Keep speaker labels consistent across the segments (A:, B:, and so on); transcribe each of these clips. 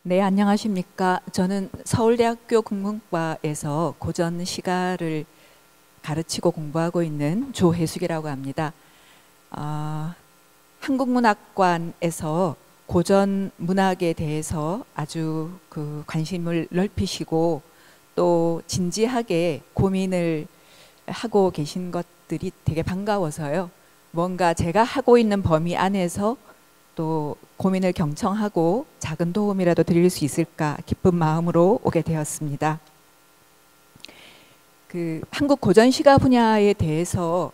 A: 네, 안녕하십니까. 저는 서울대학교 국문과에서 고전 시가를 가르치고 공부하고 있는 조혜숙이라고 합니다. 한국문학관에서 고전 문학에 대해서 아주 관심을 넓히시고 또 진지하게 고민을 하고 계신 것들이 되게 반가워서요. 뭔가 제가 하고 있는 범위 안에서 또 고민을 경청하고 작은 도움이라도 드릴 수 있을까 기쁜 마음으로 오게 되었습니다. 한국 고전 시가 분야에 대해서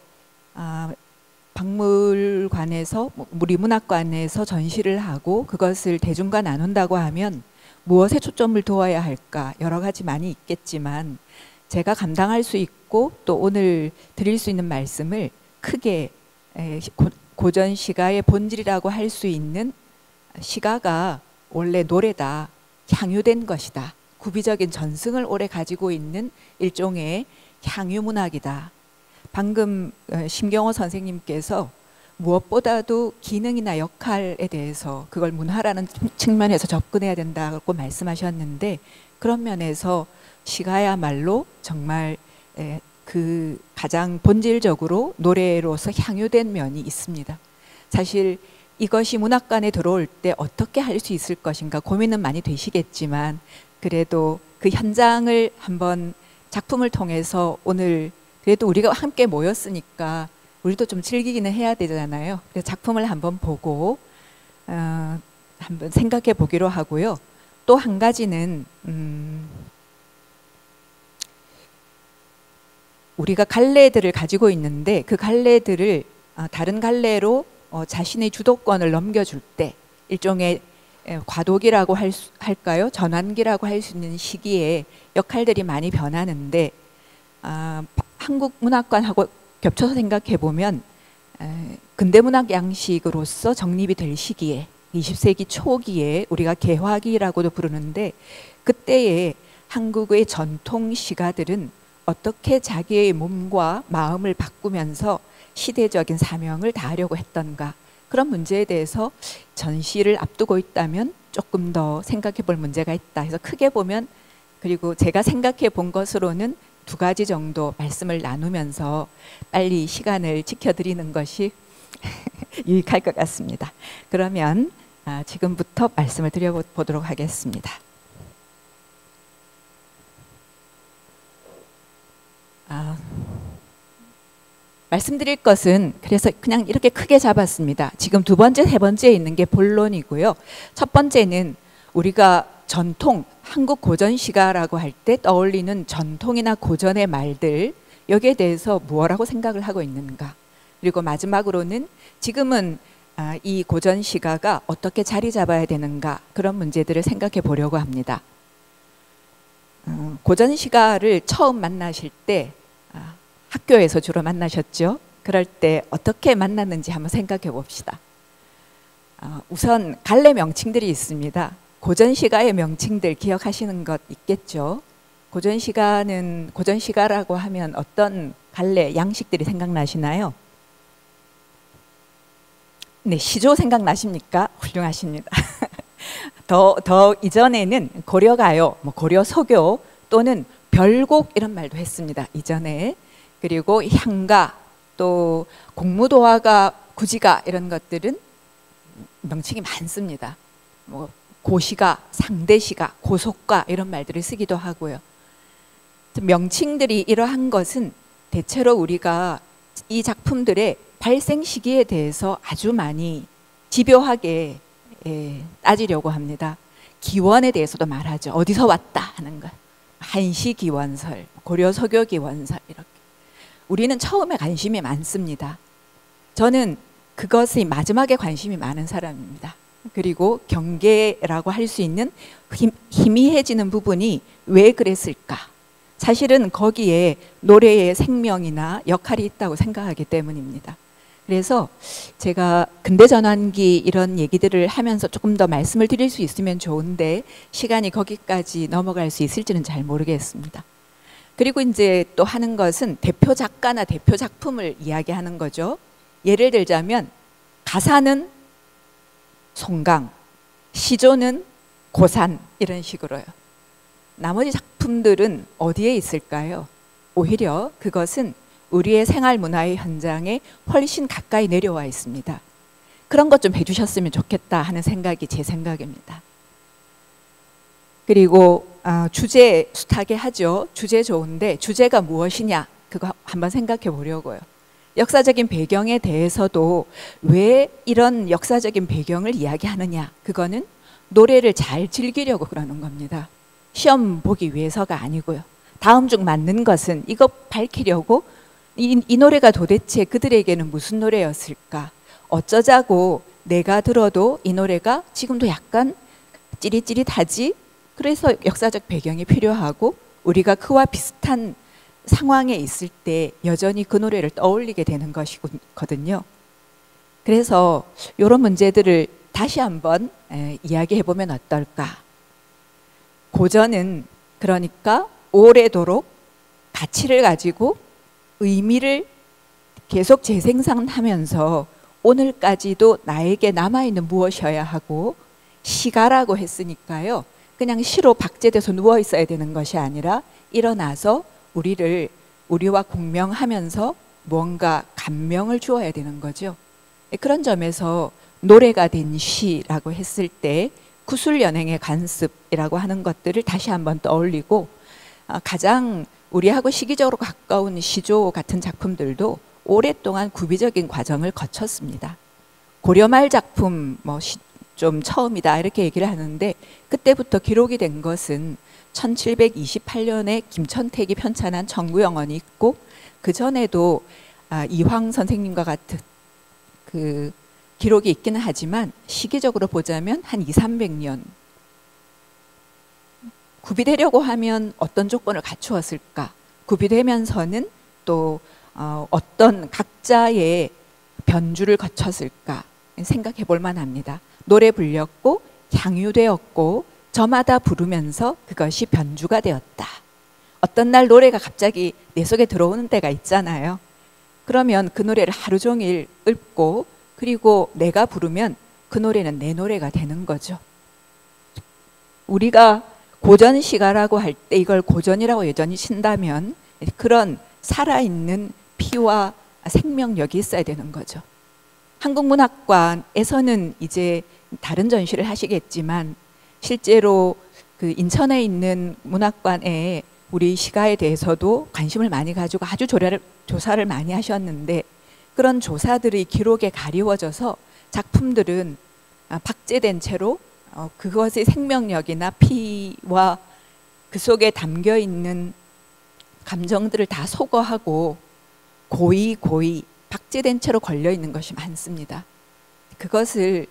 A: 박물관에서 우리 문학관에서 전시를 하고 그것을 대중과 나눈다고 하면 무엇에 초점을 두어야 할까 여러 가지 많이 있겠지만 제가 감당할 수 있고 또 오늘 드릴 수 있는 말씀을 크게 고전 시가의 본질이라고 할 수 있는 시가가 원래 노래다, 향유된 것이다, 구비적인 전승을 오래 가지고 있는 일종의 향유문학이다. 방금 심경호 선생님께서 무엇보다도 기능이나 역할에 대해서 그걸 문화라는 측면에서 접근해야 된다고 말씀하셨는데 그런 면에서 시가야말로 정말 가장 본질적으로 노래로서 향유된 면이 있습니다. 사실 이것이 문학관에 들어올 때 어떻게 할 수 있을 것인가 고민은 많이 되시겠지만 그래도 그 현장을 한번 작품을 통해서 오늘 그래도 우리가 함께 모였으니까 우리도 좀 즐기기는 해야 되잖아요. 그래서 작품을 한번 보고 한번 생각해 보기로 하고요. 또 한 가지는 우리가 갈래들을 가지고 있는데 그 갈래들을 다른 갈래로 자신의 주도권을 넘겨줄 때 일종의 과도기라고 할까요? 전환기라고 할 수 있는 시기에 역할들이 많이 변하는데 한국문학관하고 겹쳐서 생각해 보면 근대문학 양식으로서 정립이 될 시기에 20세기 초기에 우리가 개화기라고도 부르는데 그때의 한국의 전통 시가들은 어떻게 자기의 몸과 마음을 바꾸면서 시대적인 사명을 다하려고 했던가 그런 문제에 대해서 전시를 앞두고 있다면 조금 더 생각해 볼 문제가 있다 해서 크게 보면 그리고 제가 생각해 본 것으로는 두 가지 정도 말씀을 나누면서 빨리 시간을 지켜드리는 것이 유익할 것 같습니다. 그러면 지금부터 말씀을 드려보도록 하겠습니다. 말씀드릴 것은 그래서 그냥 이렇게 크게 잡았습니다. 지금 두 번째, 세 번째에 있는 게 본론이고요. 첫 번째는 우리가 전통, 한국 고전 시가라고 할 때 떠올리는 전통이나 고전의 말들 여기에 대해서 무엇라고 생각을 하고 있는가. 그리고 마지막으로는 지금은 이 고전 시가가 어떻게 자리 잡아야 되는가 그런 문제들을 생각해 보려고 합니다. 고전 시가를 처음 만나실 때 학교에서 주로 만나셨죠? 그럴 때 어떻게 만났는지 한번 생각해 봅시다. 우선 갈래 명칭들이 있습니다. 고전 시가의 명칭들 기억하시는 것 있겠죠? 고전 시가라고 하면 어떤 갈래 양식들이 생각나시나요? 네, 시조 생각나십니까? 훌륭하십니다. 더 이전에는 고려가요, 고려서교 또는 별곡 이런 말도 했습니다. 이전에. 그리고 향가 또 공무도화가 구지가 이런 것들은 명칭이 많습니다. 고시가, 상대시가, 고속가 이런 말들을 쓰기도 하고요. 명칭들이 이러한 것은 대체로 우리가 이 작품들의 발생 시기에 대해서 아주 많이 집요하게 따지려고 합니다. 기원에 대해서도 말하죠. 어디서 왔다 하는 것. 한시기원설, 고려서교기원설 이렇게. 우리는 처음에 관심이 많습니다. 저는 그것이 마지막에 관심이 많은 사람입니다. 그리고 경계라고 할 수 있는 희미해지는 부분이 왜 그랬을까? 사실은 거기에 노래의 생명이나 역할이 있다고 생각하기 때문입니다. 그래서 제가 근대전환기 이런 얘기들을 하면서 조금 더 말씀을 드릴 수 있으면 좋은데 시간이 거기까지 넘어갈 수 있을지는 잘 모르겠습니다. 그리고 이제 또 하는 것은 대표 작가나 대표 작품을 이야기하는 거죠. 예를 들자면 가사는 송강, 시조는 고산 이런 식으로요. 나머지 작품들은 어디에 있을까요? 오히려 그것은 우리의 생활 문화의 현장에 훨씬 가까이 내려와 있습니다. 그런 것 좀 해주셨으면 좋겠다 하는 생각이 제 생각입니다. 그리고 주제 숱하게 하죠. 주제 좋은데 주제가 무엇이냐 그거 한번 생각해 보려고요. 역사적인 배경에 대해서도 왜 이런 역사적인 배경을 이야기하느냐 그거는 노래를 잘 즐기려고 그러는 겁니다. 시험 보기 위해서가 아니고요. 다음 중 맞는 것은 이거 밝히려고 이 노래가 도대체 그들에게는 무슨 노래였을까? 어쩌자고 내가 들어도 이 노래가 지금도 약간 찌릿찌릿하지? 그래서 역사적 배경이 필요하고 우리가 그와 비슷한 상황에 있을 때 여전히 그 노래를 떠올리게 되는 것이거든요. 그래서 이런 문제들을 다시 한번 이야기해 보면 어떨까? 고전은 그러니까 오래도록 가치를 가지고 의미를 계속 재생산하면서 오늘까지도 나에게 남아있는 무엇이어야 하고 시가라고 했으니까요. 그냥 시로 박제돼서 누워 있어야 되는 것이 아니라 일어나서 우리와 공명하면서 뭔가 감명을 주어야 되는 거죠. 그런 점에서 노래가 된 시라고 했을 때 구술연행의 관습이라고 하는 것들을 다시 한번 떠올리고 가장 우리하고 시기적으로 가까운 시조 같은 작품들도 오랫동안 구비적인 과정을 거쳤습니다. 고려말 작품 좀 처음이다 이렇게 얘기를 하는데 그때부터 기록이 된 것은 1728년에 김천택이 편찬한 정구영언이 있고 그 전에도 이황 선생님과 같은 그 기록이 있기는 하지만 시기적으로 보자면 한 200~300년 구비되려고 하면 어떤 조건을 갖추었을까? 구비되면서는 또 어떤 각자의 변주를 거쳤을까? 생각해 볼 만합니다. 노래 불렸고 향유되었고 저마다 부르면서 그것이 변주가 되었다. 어떤 날 노래가 갑자기 내 속에 들어오는 때가 있잖아요. 그러면 그 노래를 하루 종일 읊고 그리고 내가 부르면 그 노래는 내 노래가 되는 거죠. 우리가 고전시가라고 할 때 이걸 고전이라고 여전히 친다면 그런 살아있는 피와 생명력이 있어야 되는 거죠. 한국문학관에서는 이제 다른 전시를 하시겠지만 실제로 그 인천에 있는 문학관에 우리 시가에 대해서도 관심을 많이 가지고 아주 조사를 많이 하셨는데 그런 조사들이 기록에 가리워져서 작품들은 박제된 채로 그것의 생명력이나 피와 그 속에 담겨 있는 감정들을 다 소거하고 고이 박제된 채로 걸려 있는 것이 많습니다. 그것을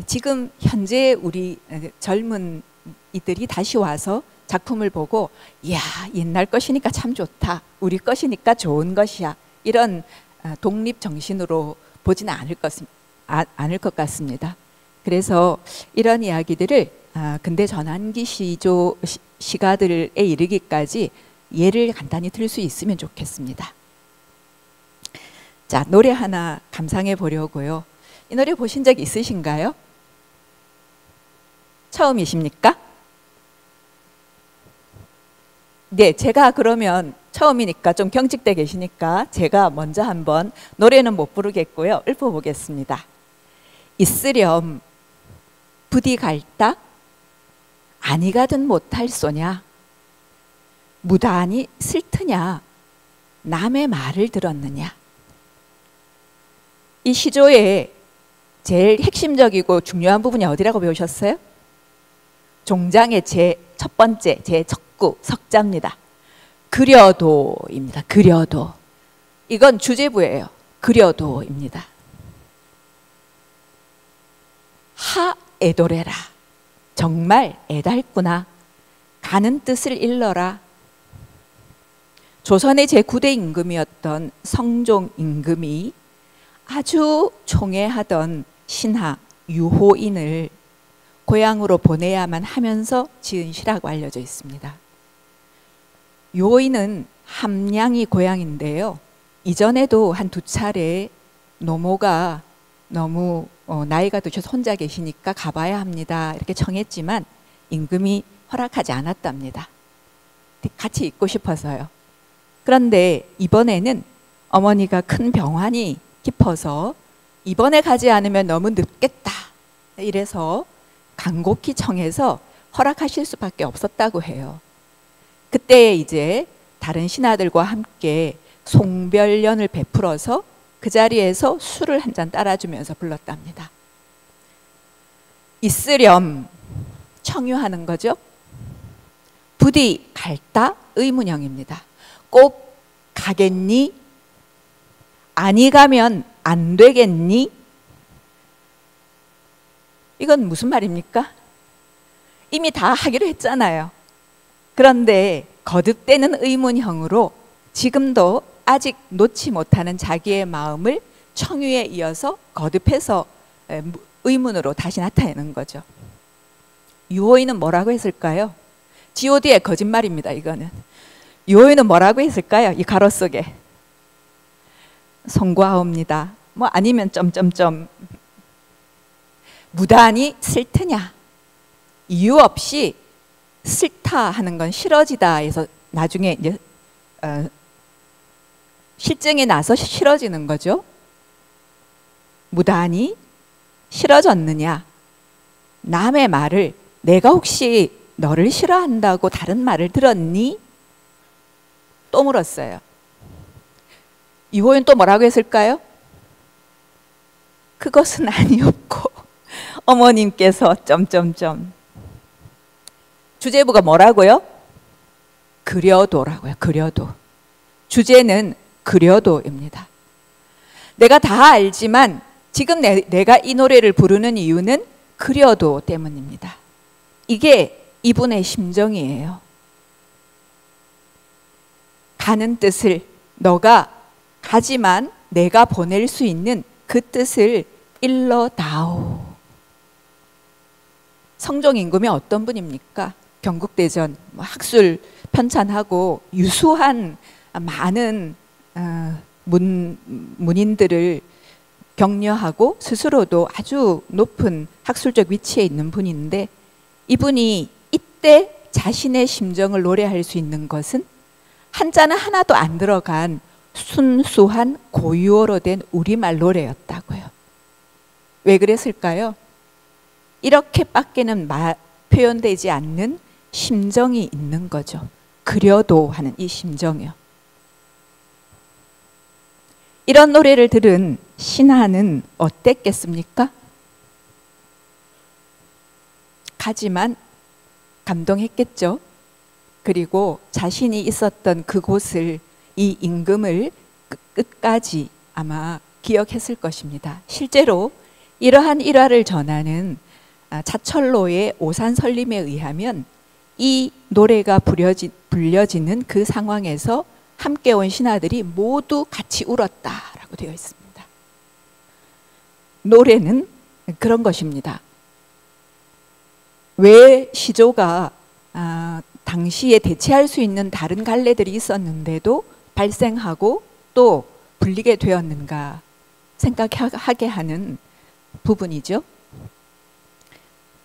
A: 지금 현재 우리 젊은 이들이 다시 와서 작품을 보고 이야 옛날 것이니까 참 좋다. 우리 것이니까 좋은 것이야. 이런 독립 정신으로 보지는 않을 것 같습니다. 그래서 이런 이야기들을 근대 전환기 시가들에 이르기까지 예를 간단히 들 수 있으면 좋겠습니다. 자, 노래 하나 감상해 보려고요. 이 노래 보신 적 있으신가요? 처음이십니까? 네, 제가 그러면 처음이니까 좀 경직돼 계시니까 제가 먼저 한번 노래는 못 부르겠고요. 읊어보겠습니다. 있으렴 부디 갈다 아니 가든 못할 소냐 무단히 슬트냐 남의 말을 들었느냐. 이 시조의 제일 핵심적이고 중요한 부분이 어디라고 배우셨어요? 종장의 제 첫 번째, 제 척구, 석자입니다. 그려도입니다. 그려도. 이건 주제부예요. 그려도입니다. 하 애도래라. 정말 애달구나. 가는 뜻을 일러라. 조선의 제9대 임금이었던 성종 임금이 아주 총애하던 신하 유호인을 고향으로 보내야만 하면서 지은 시라고 알려져 있습니다. 유호인은 함량이 고향인데요. 이전에도 한 2차례 노모가 너무 나이가 드셔서 혼자 계시니까 가봐야 합니다. 이렇게 청했지만 임금이 허락하지 않았답니다. 같이 있고 싶어서요. 그런데 이번에는 어머니가 큰 병환이 깊어서 이번에 가지 않으면 너무 늦겠다. 이래서 간곡히 청해서 허락하실 수밖에 없었다고 해요. 그때 이제 다른 신하들과 함께 송별연을 베풀어서 그 자리에서 술을 한 잔 따라주면서 불렀답니다. 있으렴 청유하는 거죠. 부디 갈다 의문형입니다. 꼭 가겠니? 아니 가면 안 되겠니? 이건 무슨 말입니까? 이미 다 하기로 했잖아요. 그런데 거듭되는 의문형으로 지금도 아직 놓지 못하는 자기의 마음을 청유에 이어서 거듭해서 의문으로 다시 나타내는 거죠. 유호인은 뭐라고 했을까요? god의 거짓말입니다. 이거는. 유호인은 뭐라고 했을까요? 이 가로 속에. 송구하옵니다. 뭐 아니면 점점점. 무단히 싫드냐? 이유 없이 싫다 하는 건 싫어지다 해서 나중에 이제 실증이 나서 싫어지는 거죠. 무단히 싫어졌느냐? 남의 말을 내가 혹시 너를 싫어한다고 다른 말을 들었니? 또 물었어요. 유호인 또 뭐라고 했을까요? 그것은 아니었고 어머님께서 점점점. 주제부가 뭐라고요? 그려도라고요. 그려도. 주제는 그려도입니다. 내가 다 알지만 지금 내가 이 노래를 부르는 이유는 그려도 때문입니다. 이게 이분의 심정이에요. 가는 뜻을 너가 가지만 내가 보낼 수 있는 그 뜻을 일러다오. 성종 임금이 어떤 분입니까? 경국대전 학술 편찬하고 유수한 많은 문인들을 격려하고 스스로도 아주 높은 학술적 위치에 있는 분인데 이분이 이때 자신의 심정을 노래할 수 있는 것은 한자는 하나도 안 들어간 순수한 고유어로 된 우리말 노래였다고요. 왜 그랬을까요? 이렇게밖에는 표현되지 않는 심정이 있는 거죠. 그려도 하는 이 심정이요. 이런 노래를 들은 신하는 어땠겠습니까? 하지만 감동했겠죠. 그리고 자신이 있었던 그곳을 이 임금을 끝까지 아마 기억했을 것입니다. 실제로 이러한 일화를 전하는 차철로의 오산설림에 의하면 이 노래가 불려지는 그 상황에서 함께 온 신하들이 모두 같이 울었다라고 되어 있습니다. 노래는 그런 것입니다. 왜 시조가 당시에 대체할 수 있는 다른 갈래들이 있었는데도 발생하고 또 불리게 되었는가 생각하게 하는 부분이죠.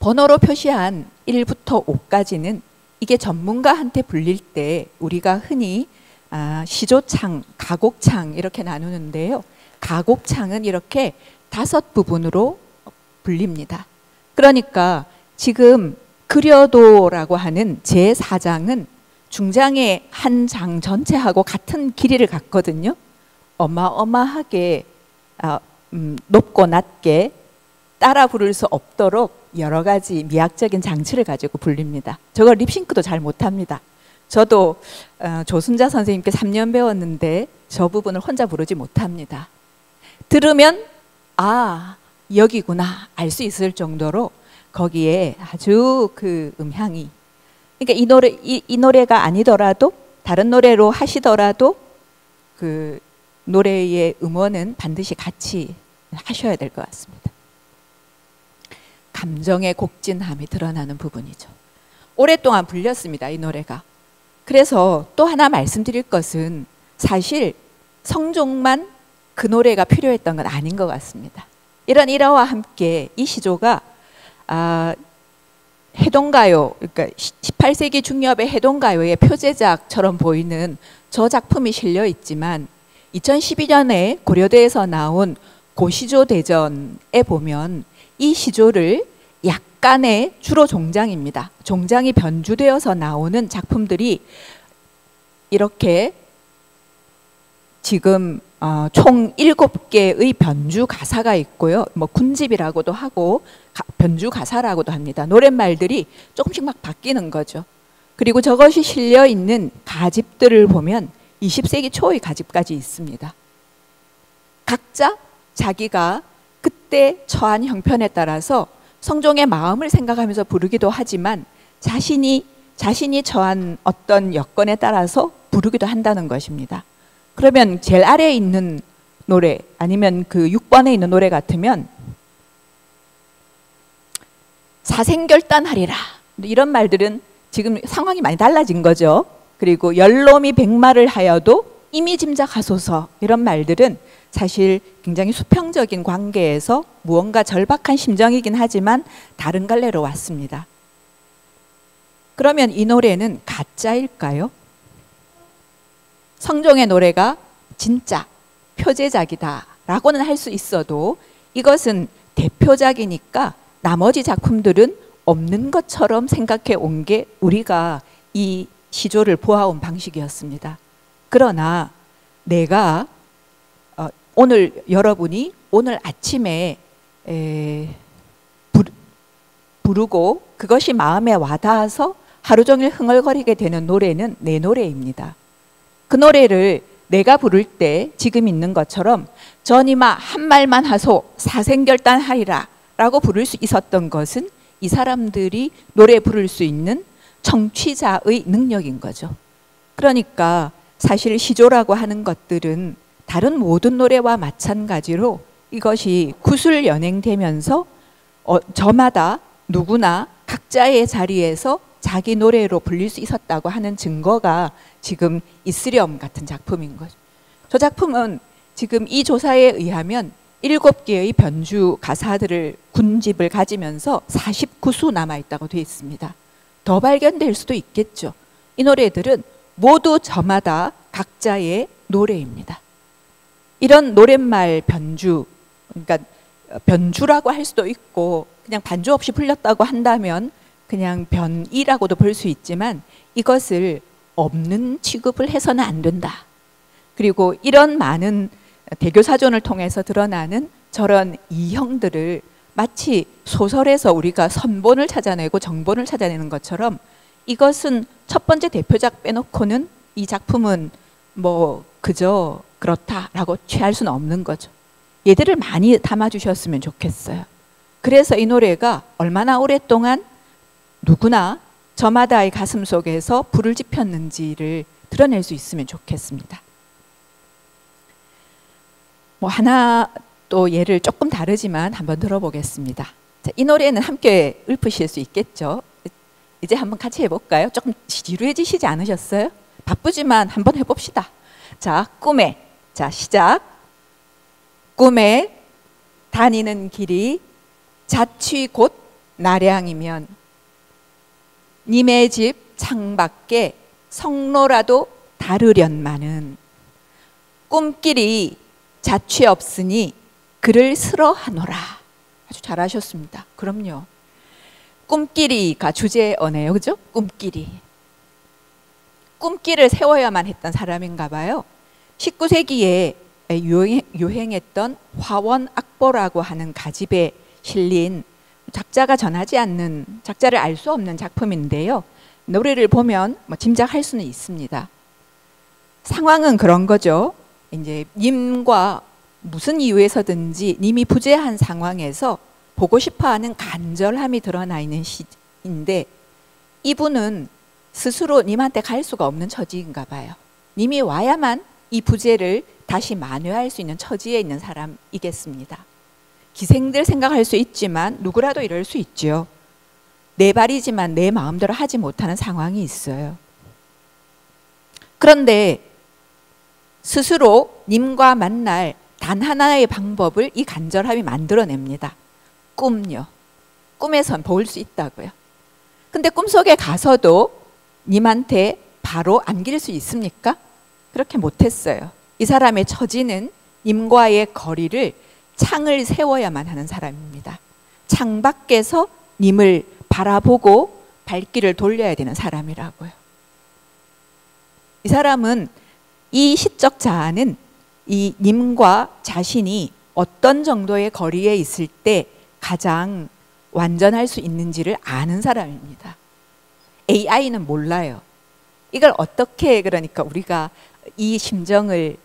A: 번호로 표시한 1부터 5까지는 이게 전문가한테 불릴 때 우리가 흔히 시조창, 가곡창 이렇게 나누는데요. 가곡창은 이렇게 5부분으로 불립니다. 그러니까 지금 그려도라고 하는 제4장은 중장의 한 장 전체하고 같은 길이를 갖거든요. 어마어마하게 높고 낮게 따라 부를 수 없도록 여러 가지 미학적인 장치를 가지고 불립니다. 저거 립싱크도 잘 못합니다. 저도 조순자 선생님께 3년 배웠는데 저 부분을 혼자 부르지 못합니다. 들으면 아 여기구나 알 수 있을 정도로 거기에 아주 그 음향이 그러니까 이 노래가 아니더라도 다른 노래로 하시더라도 그 노래의 음원은 반드시 같이 하셔야 될 것 같습니다. 감정의 곡진함이 드러나는 부분이죠. 오랫동안 불렸습니다. 이 노래가. 그래서 또 하나 말씀드릴 것은 사실 성종만 그 노래가 필요했던 건 아닌 것 같습니다. 이런 일화와 함께 이 시조가 해동가요, 그러니까 18세기 중엽의 해동가요의 표제작처럼 보이는 저 작품이 실려 있지만 2012년에 고려대에서 나온 고시조 대전에 보면 이 시조를 약간의 주로 종장입니다. 종장이 변주되어서 나오는 작품들이 이렇게 지금 총 7개의 변주 가사가 있고요. 뭐 군집이라고도 하고 변주 가사라고도 합니다. 노랫말들이 조금씩 막 바뀌는 거죠. 그리고 저것이 실려 있는 가집들을 보면 20세기 초의 가집까지 있습니다. 각자 자기가 그때 처한 형편에 따라서 성종의 마음을 생각하면서 부르기도 하지만 자신이 처한 어떤 여건에 따라서 부르기도 한다는 것입니다. 그러면 제일 아래에 있는 노래 아니면 그 6번에 있는 노래 같으면 사생결단하리라 이런 말들은 지금 상황이 많이 달라진 거죠. 그리고 열놈이 백마를 하여도 이미 짐작하소서 이런 말들은 사실 굉장히 수평적인 관계에서 무언가 절박한 심정이긴 하지만 다른 갈래로 왔습니다. 그러면 이 노래는 가짜일까요? 성종의 노래가 진짜 표제작이다 라고는 할 수 있어도 이것은 대표작이니까 나머지 작품들은 없는 것처럼 생각해 온 게 우리가 이 시조를 보아온 방식이었습니다. 그러나 내가 여러분이 오늘 아침에 부르고 그것이 마음에 와닿아서 하루 종일 흥얼거리게 되는 노래는 내 노래입니다. 그 노래를 내가 부를 때 지금 있는 것처럼 전이마 한 말만 하소 사생결단하리라 라고 부를 수 있었던 것은 이 사람들이 노래 부를 수 있는 청취자의 능력인 거죠. 그러니까 사실 시조라고 하는 것들은 다른 모든 노래와 마찬가지로 이것이 구술 연행되면서 저마다 누구나 각자의 자리에서 자기 노래로 불릴 수 있었다고 하는 증거가 지금 있으렴 같은 작품인 거죠. 저 작품은 지금 이 조사에 의하면 7개의 변주 가사들을 군집을 가지면서 49수 남아있다고 되어 있습니다. 더 발견될 수도 있겠죠. 이 노래들은 모두 저마다 각자의 노래입니다. 이런 노랫말 변주, 그러니까 변주라고 할 수도 있고 그냥 반주 없이 풀렸다고 한다면 그냥 변이라고도 볼 수 있지만 이것을 없는 취급을 해서는 안 된다. 그리고 이런 많은 대교사전을 통해서 드러나는 저런 이형들을 마치 소설에서 우리가 선본을 찾아내고 정본을 찾아내는 것처럼 이것은 첫 번째 대표작 빼놓고는 이 작품은 뭐 그저 그렇다라고 취할 수는 없는 거죠. 얘들을 많이 담아주셨으면 좋겠어요. 그래서 이 노래가 얼마나 오랫동안 누구나 저마다의 가슴 속에서 불을 지폈는지를 드러낼 수 있으면 좋겠습니다. 뭐 하나 또 예를 조금 다르지만 한번 들어보겠습니다. 자, 이 노래는 함께 읊으실 수 있겠죠? 이제 한번 같이 해볼까요? 조금 지루해지시지 않으셨어요? 바쁘지만 한번 해봅시다. 자, 꿈에, 자 시작. 꿈에 다니는 길이 자취 곧 나량이면 님의 집 창밖에 성로라도 다르련마는 꿈길이 자취 없으니 그를 쓰러하노라. 아주 잘하셨습니다. 그럼요. 꿈길이가 주제어네요. 그죠? 꿈길이. 꿈길을 세워야만 했던 사람인가 봐요. 19세기에 유행했던 화원악보라고 하는 가집에 실린 작자가 전하지 않는, 작자를 알 수 없는 작품인데요. 노래를 보면 뭐 짐작할 수는 있습니다. 상황은 그런 거죠. 이제 님과 무슨 이유에서든지 님이 부재한 상황에서 보고 싶어하는 간절함이 드러나 있는 시인데 이분은 스스로 님한테 갈 수가 없는 처지인가 봐요. 님이 와야만 이 부재를 다시 만회할 수 있는 처지에 있는 사람이겠습니다. 기생들 생각할 수 있지만 누구라도 이럴 수 있죠. 내 발이지만 내 마음대로 하지 못하는 상황이 있어요. 그런데 스스로 님과 만날 단 하나의 방법을 이 간절함이 만들어냅니다. 꿈요. 꿈에선 볼 수 있다고요. 근데 꿈속에 가서도 님한테 바로 안길 수 있습니까? 그렇게 못했어요. 이 사람의 처지는 님과의 거리를 창을 세워야만 하는 사람입니다. 창 밖에서 님을 바라보고 발길을 돌려야 되는 사람이라고요. 이 사람은, 이 시적 자아는 이 님과 자신이 어떤 정도의 거리에 있을 때 가장 완전할 수 있는지를 아는 사람입니다. AI는 몰라요. 이걸 어떻게, 그러니까 우리가 이 심정을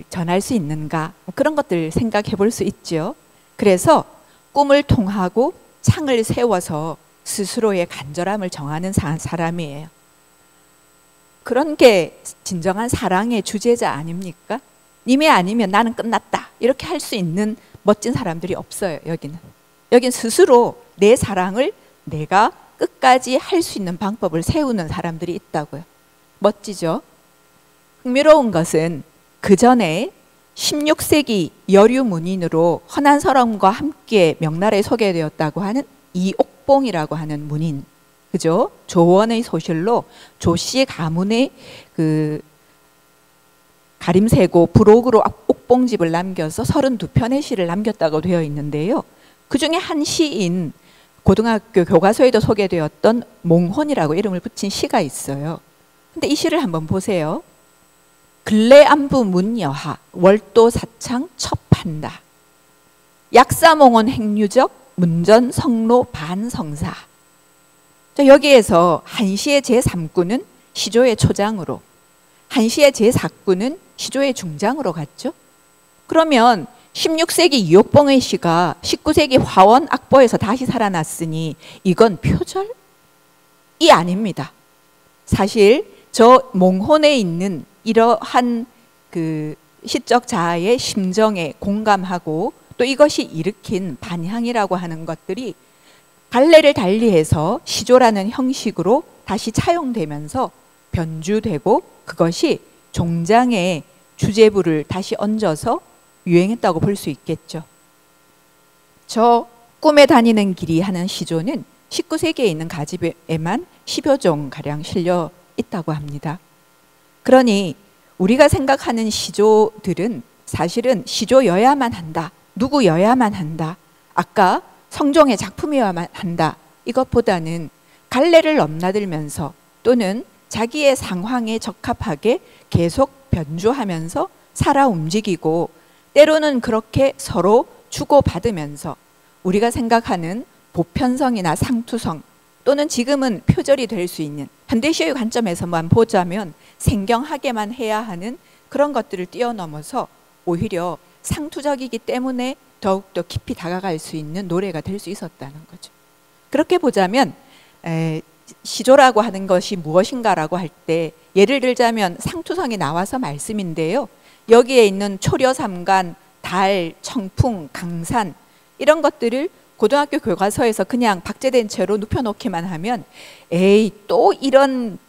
A: 전할 수 있는가, 그런 것들 생각해 볼 수 있죠. 그래서 꿈을 통하고 창을 세워서 스스로의 간절함을 정하는 사람이에요. 그런 게 진정한 사랑의 주제자 아닙니까? 님이 아니면 나는 끝났다, 이렇게 할 수 있는 멋진 사람들이 없어요. 여기는 스스로 내 사랑을 내가 끝까지 할 수 있는 방법을 세우는 사람들이 있다고요. 멋지죠? 흥미로운 것은 그 전에 16세기 여류 문인으로 헌한서름과 함께 명나라에 소개되었다고 하는 이옥봉이라고 하는 문인, 그죠? 조원의 소실로 조씨 가문의 그 가림세고 부록으로 옥봉집을 남겨서 32편의 시를 남겼다고 되어 있는데요. 그 중에 한 시인, 고등학교 교과서에도 소개되었던 몽혼이라고 이름을 붙인 시가 있어요. 근데 이 시를 한번 보세요. 근래안부 문여하 월도 사창 첩한다. 약사몽원 행류적 문전 성로 반성사. 여기에서 한시의 제3구는 시조의 초장으로, 한시의 제4구는 시조의 중장으로 갔죠. 그러면 16세기 이옥봉의 시가 19세기 화원 악보에서 다시 살아났으니 이건 표절이 아닙니다. 사실 저 몽혼에 있는 이러한 그 시적 자아의 심정에 공감하고 또 이것이 일으킨 반향이라고 하는 것들이 갈래를 달리해서 시조라는 형식으로 다시 차용되면서 변주되고 그것이 종장에 주제부를 다시 얹어서 유행했다고 볼 수 있겠죠. 저 꿈에 다니는 길이 하는 시조는 19세기에 있는 가집에만 10여 종가량 실려 있다고 합니다. 그러니 우리가 생각하는 시조들은 사실은 시조여야만 한다, 누구여야만 한다, 아까 성종의 작품이어야만 한다, 이것보다는 갈래를 넘나들면서 또는 자기의 상황에 적합하게 계속 변주하면서 살아 움직이고 때로는 그렇게 서로 주고받으면서 우리가 생각하는 보편성이나 상투성 또는 지금은 표절이 될 수 있는 현대시의 관점에서만 보자면 생경하게만 해야 하는 그런 것들을 뛰어넘어서 오히려 상투적이기 때문에 더욱더 깊이 다가갈 수 있는 노래가 될 수 있었다는 거죠. 그렇게 보자면 시조라고 하는 것이 무엇인가라고 할 때 예를 들자면 상투성이 나와서 말씀인데요. 여기에 있는 초려삼간, 달, 청풍, 강산 이런 것들을 고등학교 교과서에서 그냥 박제된 채로 눕혀놓기만 하면 에이 또 이런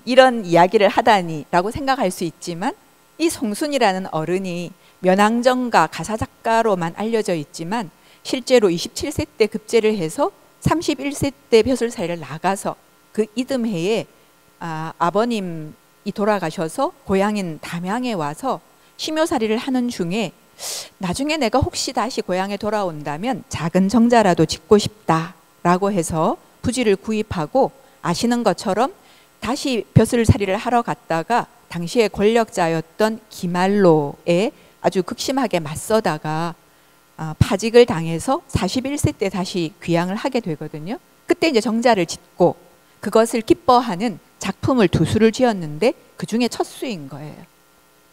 A: 이야기를 하다니 라고 생각할 수 있지만 이 송순이라는 어른이 면항정가 가사작가로만 알려져 있지만 실제로 27세 때 급제를 해서 31세 때 벼슬살이를 나가서 그 이듬해에 아버님이 돌아가셔서 고향인 담양에 와서 심요살이를 하는 중에 나중에 내가 혹시 다시 고향에 돌아온다면 작은 정자라도 짓고 싶다라고 해서 부지를 구입하고 아시는 것처럼 다시 벼슬살이를 하러 갔다가 당시에 권력자였던 기말로에 아주 극심하게 맞서다가 파직을 당해서 41세 때 다시 귀향을 하게 되거든요. 그때 이제 정자를 짓고 그것을 기뻐하는 작품을 두 수를 지었는데 그 중에 첫 수인 거예요.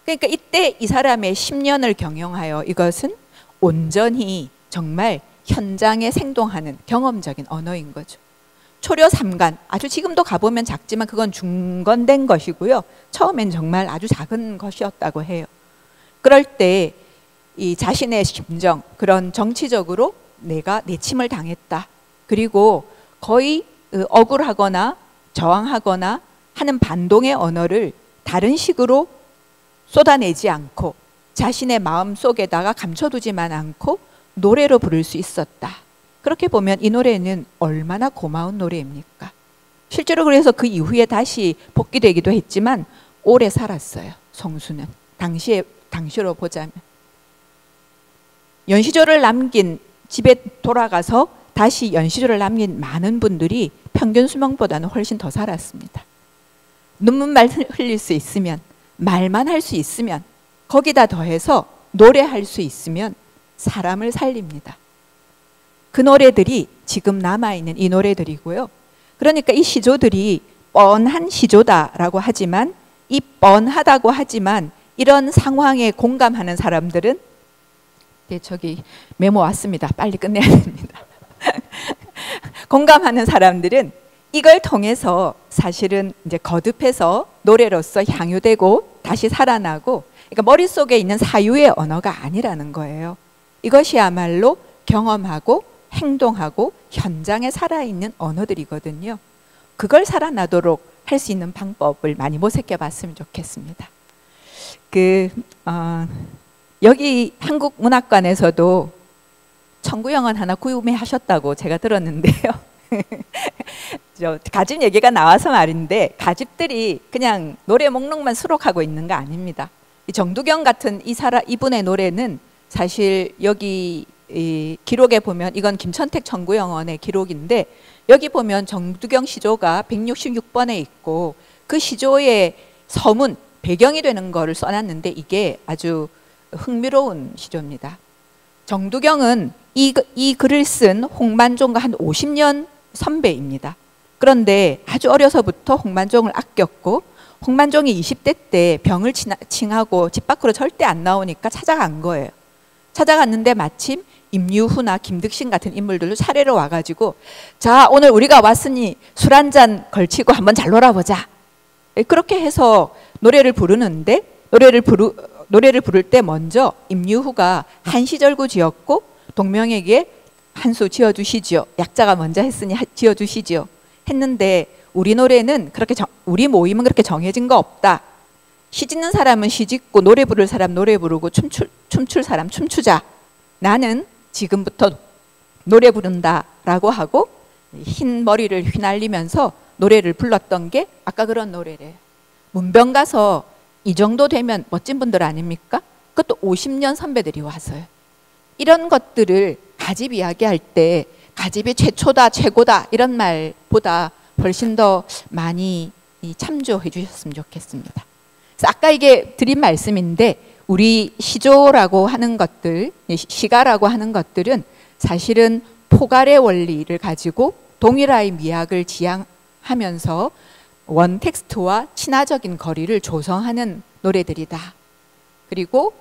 A: 그러니까 이때 이 사람의 10년을 경영하여 이것은 온전히 정말 현장에 생동하는 경험적인 언어인 거죠. 초려 삼간, 아주 지금도 가보면 작지만 그건 중건된 것이고요. 처음엔 정말 아주 작은 것이었다고 해요. 그럴 때 이 자신의 심정, 그런 정치적으로 내가 내침을 당했다. 그리고 거의 억울하거나 저항하거나 하는 반동의 언어를 다른 식으로 쏟아내지 않고 자신의 마음 속에다가 감춰두지만 않고 노래로 부를 수 있었다. 그렇게 보면 이 노래는 얼마나 고마운 노래입니까? 실제로 그래서 그 이후에 다시 복귀되기도 했지만 오래 살았어요. 송수는 당시로 보자면 연시조를 남긴, 집에 돌아가서 다시 연시조를 남긴 많은 분들이 평균 수명보다는 훨씬 더 살았습니다. 눈물만 흘릴 수 있으면, 말만 할 수 있으면, 거기다 더해서 노래할 수 있으면 사람을 살립니다. 그 노래들이 지금 남아있는 이 노래들이고요. 그러니까 이 시조들이 뻔한 시조다라고 하지만, 이 뻔하다고 하지만 이런 상황에 공감하는 사람들은, 네, 저기 메모 왔습니다. 빨리 끝내야 됩니다. 공감하는 사람들은 이걸 통해서 사실은 이제 거듭해서 노래로서 향유되고 다시 살아나고, 그러니까 머릿속에 있는 사유의 언어가 아니라는 거예요. 이것이야말로 경험하고 행동하고 현장에 살아있는 언어들이거든요. 그걸 살아나도록 할 수 있는 방법을 많이 모색해 봤으면 좋겠습니다. 여기 한국문학관에서도 청구영원 하나 구매하셨다고 제가 들었는데요. 가집 얘기가 나와서 말인데, 가집들이 그냥 노래 목록만 수록하고 있는 거 아닙니다. 이 정두경 같은 이분의 노래는 사실 여기 이 기록에 보면, 이건 김천택 청구영원의 기록인데, 여기 보면 정두경 시조가 166번에 있고 그 시조의 서문, 배경이 되는 거를 써놨는데 이게 아주 흥미로운 시조입니다. 정두경은 이 글을 쓴 홍만종과 한 50년 선배입니다. 그런데 아주 어려서부터 홍만종을 아꼈고, 홍만종이 20대 때 병을 칭하고 집 밖으로 절대 안 나오니까 찾아간 거예요. 찾아갔는데 마침 임유후나 김득신 같은 인물들도 차례로 와가지고, 자, 오늘 우리가 왔으니 술 한잔 걸치고 한번 잘 놀아보자. 그렇게 해서 노래를 부르는데, 노래를 부를 때 먼저 임유후가 한시절구 지었고 동명에게 한 수 지어주시지요. 약자가 먼저 했으니 지어주시지요. 했는데 우리 노래는 그렇게 우리 모임은 그렇게 정해진 거 없다. 시 짓는 사람은 시 짓고 노래 부를 사람 노래 부르고 춤출 사람 춤추자. 나는 지금부터 노래 부른다라고 하고 흰 머리를 휘날리면서 노래를 불렀던 게 아까 그런 노래래요. 문병 가서 이 정도 되면 멋진 분들 아닙니까? 그것도 50년 선배들이 와서요. 이런 것들을 가집 이야기할 때 가집이 최초다, 최고다 이런 말보다 훨씬 더 많이 참조해 주셨으면 좋겠습니다. 그래서 아까 이게 드린 말씀인데, 우리 시조라고 하는 것들, 시가라고 하는 것들은 사실은 포괄의 원리를 가지고 동일화의 미학을 지향하면서 원 텍스트와 친화적인 거리를 조성하는 노래들이다. 그리고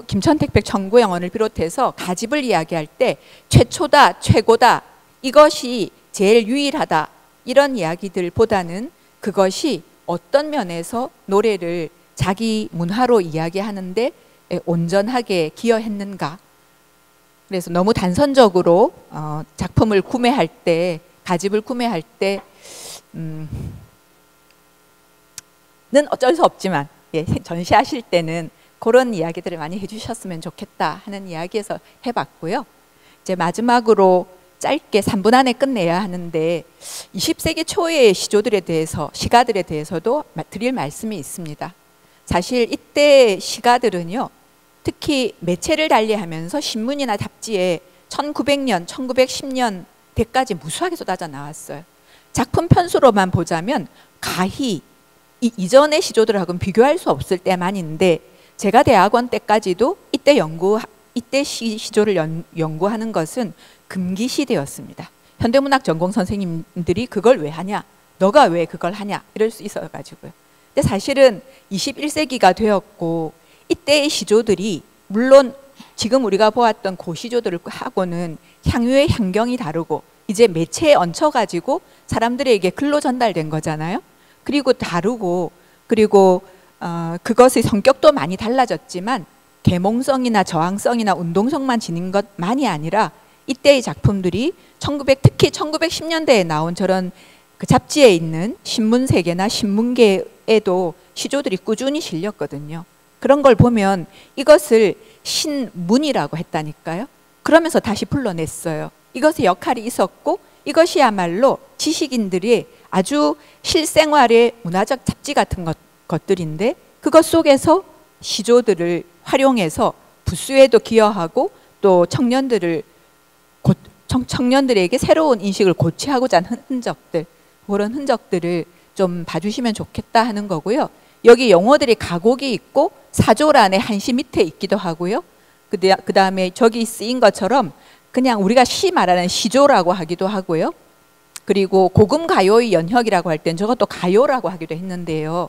A: 김천택백 청구영원을 비롯해서 가집을 이야기할 때 최초다, 최고다, 이것이 제일 유일하다, 이런 이야기들보다는 그것이 어떤 면에서 노래를 자기 문화로 이야기하는데 온전하게 기여했는가. 그래서 너무 단선적으로 작품을 구매할 때, 가집을 구매할 때는 어쩔 수 없지만, 전시하실 때는 그런 이야기들을 많이 해주셨으면 좋겠다 하는 이야기에서 해봤고요. 이제 마지막으로 짧게 3분 안에 끝내야 하는데, 20세기 초의 시조들에 대해서, 시가들에 대해서도 드릴 말씀이 있습니다. 사실 이때 시가들은요, 특히 매체를 달리하면서 신문이나 잡지에 1900년, 1910년 대까지 무수하게 쏟아져 나왔어요. 작품 편수로만 보자면 가히 이전의 시조들하고는 비교할 수 없을 때만인데, 제가 대학원 때까지도 이때 시조를 연구하는 것은 금기시대였습니다. 현대문학 전공 선생님들이 그걸 왜 하냐, 너가 왜 그걸 하냐, 이럴 수 있어가지고요. 근데 사실은 21세기가 되었고 이때의 시조들이 물론 지금 우리가 보았던 고시조들하고는 향유의 향경이 다르고 이제 매체에 얹혀가지고 사람들에게 글로 전달된 거잖아요. 그리고 다르고, 그리고 그것의 성격도 많이 달라졌지만 계몽성이나 저항성이나 운동성만 지닌 것만이 아니라 이때의 작품들이 특히 1910년대에 나온 저런 그 잡지에 있는 신문세계나 신문계에도 시조들이 꾸준히 실렸거든요. 그런 걸 보면 이것을 신문이라고 했다니까요. 그러면서 다시 불러냈어요. 이것의 역할이 있었고 이것이야말로 지식인들이 아주 실생활의 문화적 잡지 같은 것들인데 그것 속에서 시조들을 활용해서 부수에도 기여하고 또 청년들에게 새로운 인식을 고취하고자 하는 흔적들, 그런 흔적들을 좀 봐주시면 좋겠다 하는 거고요. 여기 용어들이 가곡이 있고 사조란의 한시 밑에 있기도 하고요. 그 다음에 저기 쓰인 것처럼 그냥 우리가 시 말하는 시조라고 하기도 하고요. 그리고 고금 가요의 연혁이라고 할 땐 저것도 가요라고 하기도 했는데요.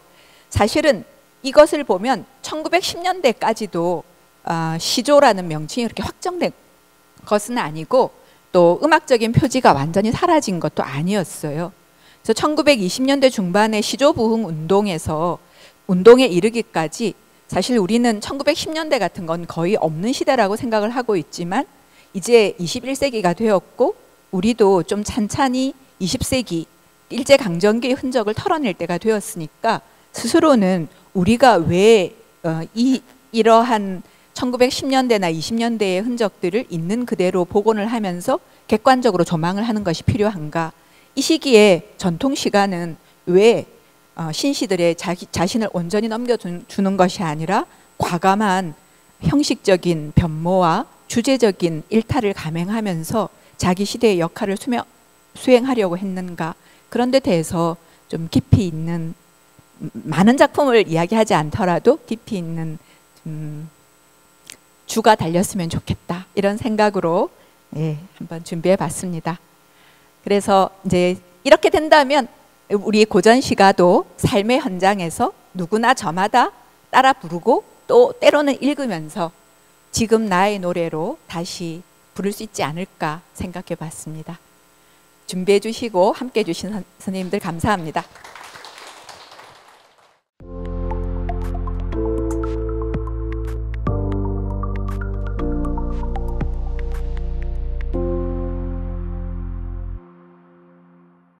A: 사실은 이것을 보면 1910년대까지도 시조라는 명칭이 그렇게 확정된 것은 아니고 또 음악적인 표지가 완전히 사라진 것도 아니었어요. 그래서 1920년대 중반에 시조 부흥 운동에 이르기까지 사실 우리는 1910년대 같은 건 거의 없는 시대라고 생각을 하고 있지만 이제 21세기가 되었고 우리도 좀 찬찬히 20세기 일제강점기의 흔적을 털어낼 때가 되었으니까 스스로는 우리가 왜 이러한 1910년대나 20년대의 흔적들을 있는 그대로 복원을 하면서 객관적으로 조망을 하는 것이 필요한가. 이 시기에 전통 시가는 왜 신시들의 자신을 온전히 넘겨주는 것이 아니라 과감한 형식적인 변모와 주제적인 일탈을 감행하면서 자기 시대의 역할을 수행하려고 했는가. 그런 데 대해서 좀 깊이 있는 많은 작품을 이야기하지 않더라도 깊이 있는 주가 달렸으면 좋겠다. 이런 생각으로 한번 준비해 봤습니다. 그래서 이제 이렇게 된다면 우리 고전 시가도 삶의 현장에서 누구나 저마다 따라 부르고 또 때로는 읽으면서 지금 나의 노래로 다시 부를 수 있지 않을까 생각해 봤습니다. 준비해 주시고 함께 해 주신 선생님들 감사합니다.